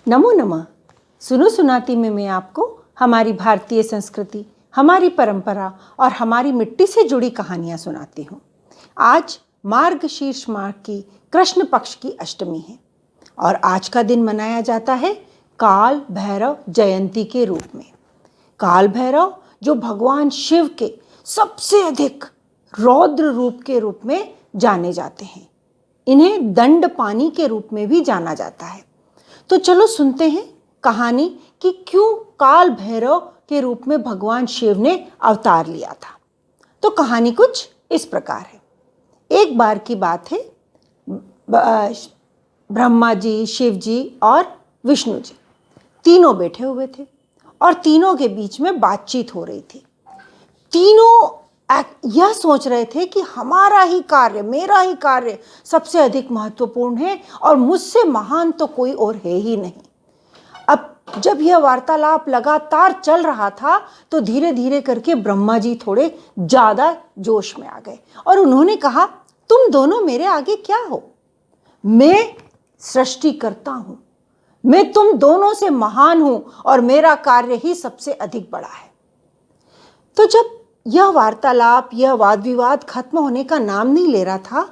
नमो नमः। सुनो सुनाती में मैं आपको हमारी भारतीय संस्कृति, हमारी परंपरा और हमारी मिट्टी से जुड़ी कहानियाँ सुनाती हूँ। आज मार्गशीर्ष माह की कृष्ण पक्ष की अष्टमी है और आज का दिन मनाया जाता है काल भैरव जयंती के रूप में। काल भैरव जो भगवान शिव के सबसे अधिक रौद्र रूप के रूप में जाने जाते हैं। इन्हें दंड पानी के रूप में भी जाना जाता है। तो चलो सुनते हैं कहानी कि क्यों काल भैरव के रूप में भगवान शिव ने अवतार लिया था। तो कहानी कुछ इस प्रकार है। एक बार की बात है, ब्रह्मा जी, शिव जी और विष्णु जी तीनों बैठे हुए थे और तीनों के बीच में बातचीत हो रही थी। तीनों यह सोच रहे थे कि हमारा ही कार्य, मेरा ही कार्य सबसे अधिक महत्वपूर्ण है और मुझसे महान तो कोई और है ही नहीं। अब जब यह वार्तालाप लगातार चल रहा था तो धीरे धीरे करके ब्रह्मा जी थोड़े ज्यादा जोश में आ गए और उन्होंने कहा, तुम दोनों मेरे आगे क्या हो? मैं सृष्टि करता हूं, मैं तुम दोनों से महान हूं और मेरा कार्य ही सबसे अधिक बड़ा है। तो जब यह वार्तालाप, यह वाद विवाद खत्म होने का नाम नहीं ले रहा था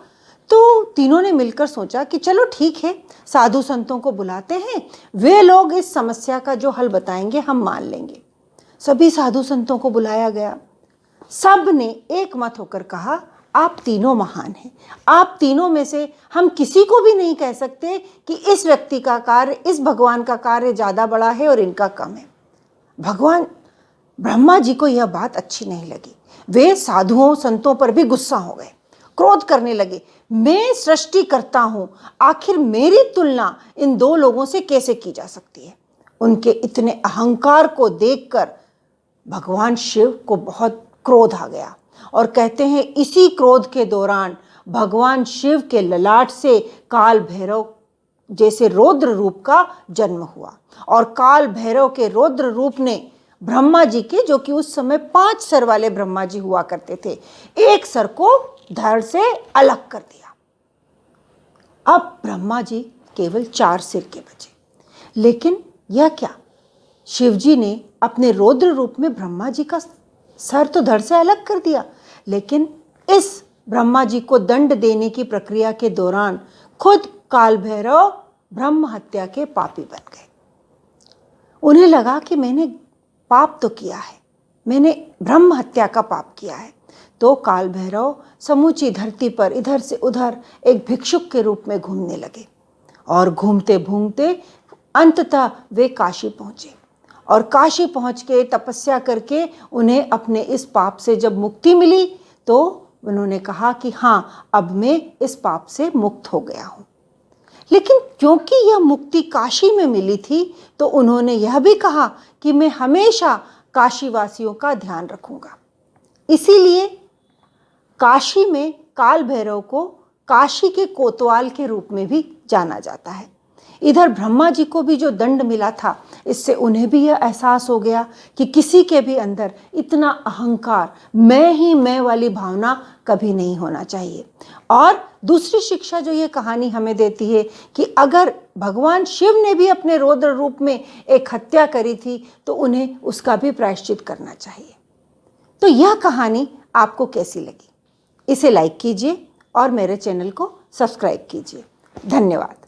तो तीनों ने मिलकर सोचा कि चलो ठीक है, साधु संतों को बुलाते हैं, वे लोग इस समस्या का जो हल बताएंगे हम मान लेंगे। सभी साधु संतों को बुलाया गया। सब ने एक मत होकर कहा, आप तीनों महान हैं, आप तीनों में से हम किसी को भी नहीं कह सकते कि इस व्यक्ति का कार्य, इस भगवान का कार्य ज़्यादा बड़ा है और इनका कम है। भगवान ब्रह्मा जी को यह बात अच्छी नहीं लगी। वे साधुओं संतों पर भी गुस्सा हो गए, क्रोध करने लगे। मैं सृष्टि करता हूं, आखिर मेरी तुलना इन दो लोगों से कैसे की जा सकती है? उनके इतने अहंकार को देखकर भगवान शिव को बहुत क्रोध आ गया और कहते हैं इसी क्रोध के दौरान भगवान शिव के ललाट से काल भैरव जैसे रौद्र रूप का जन्म हुआ और काल भैरव के रौद्र रूप ने ब्रह्मा जी के, जो कि उस समय 5 सर वाले ब्रह्मा जी हुआ करते थे, एक सर को धड़ से अलग कर दिया। अब ब्रह्मा जी केवल 4 सिर के बचे। लेकिन यह क्या, शिव जी ने अपने रौद्र रूप में ब्रह्मा जी का सर तो धड़ से अलग कर दिया, लेकिन इस ब्रह्मा जी को दंड देने की प्रक्रिया के दौरान खुद काल भैरव ब्रह्म हत्या के पापी बन गए। उन्हें लगा कि मैंने पाप तो किया है, मैंने ब्रह्म हत्या का पाप किया है। तो काल भैरव समूची धरती पर इधर से उधर एक भिक्षुक के रूप में घूमने लगे और घूमते घूमते अंततः वे काशी पहुँचे और काशी पहुँच के तपस्या करके उन्हें अपने इस पाप से जब मुक्ति मिली तो उन्होंने कहा कि हाँ, अब मैं इस पाप से मुक्त हो गया हूँ। लेकिन क्योंकि यह मुक्ति काशी में मिली थी तो उन्होंने यह भी कहा कि मैं हमेशा काशीवासियों का ध्यान रखूंगा। इसीलिए काशी में काल भैरव को काशी के कोतवाल के रूप में भी जाना जाता है। इधर ब्रह्मा जी को भी जो दंड मिला था, इससे उन्हें भी यह एहसास हो गया कि किसी के भी अंदर इतना अहंकार, मैं ही मैं वाली भावना कभी नहीं होना चाहिए। और दूसरी शिक्षा जो ये कहानी हमें देती है कि अगर भगवान शिव ने भी अपने रौद्र रूप में एक हत्या करी थी तो उन्हें उसका भी प्रायश्चित करना चाहिए। तो यह कहानी आपको कैसी लगी? इसे लाइक कीजिए और मेरे चैनल को सब्सक्राइब कीजिए। धन्यवाद।